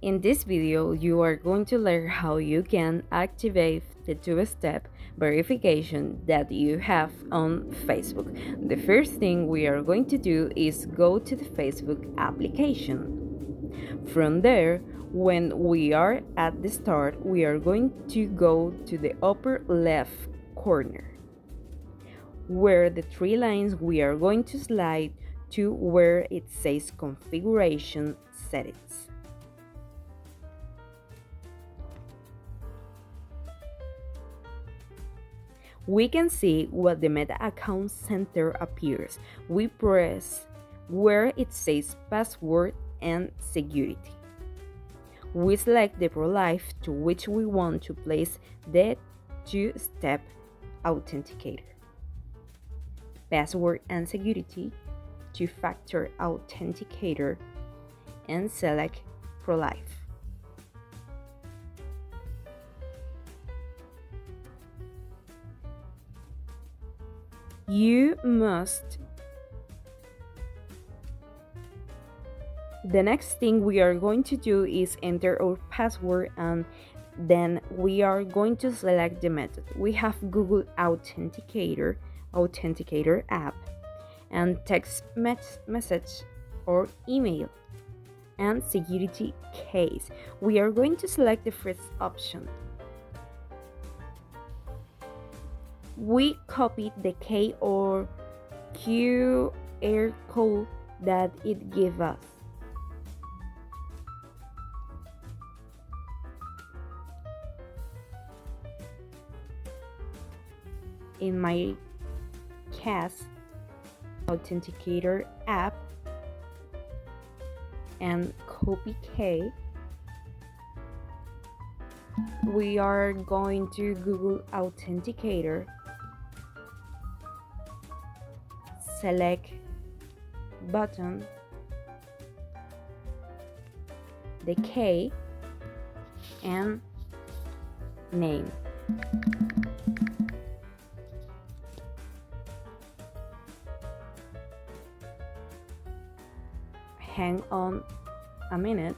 In this video, you are going to learn how you can activate the two-step verification that you have on Facebook. The first thing we are going to do is go to the Facebook application. From there, when we are at the start, we are going to go to the upper left corner, where the three lines we are going to slide to where it says configuration settings. We can see what the Meta Account Center appears. We press where it says password and security. We select the pro-life to which we want to place the two-step authenticator. Password and security, two-factor authenticator, and select pro-life. The next thing we are going to do is enter our password, and then we are going to select the method. We have Google Authenticator app, and text message or email, and security case. We are going to select the first option. We copied the K or QR code that it gave us. In my case, Authenticator app and copy K. We are going to Google Authenticator, select button, the K, and name. Hang on a minute.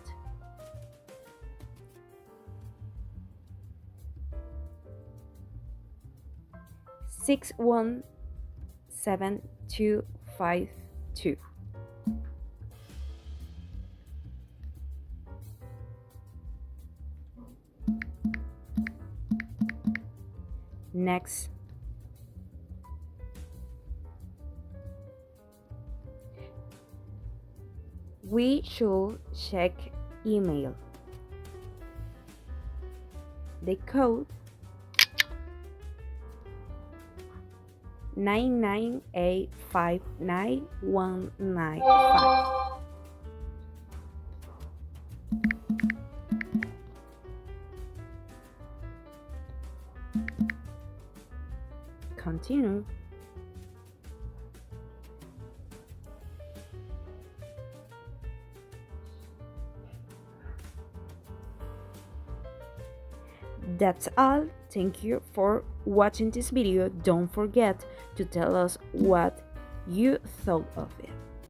Six 17252. Next. We should check email. The code 998599195. Continue. That's all. Thank you for watching this video. Don't forget to tell us what you thought of it.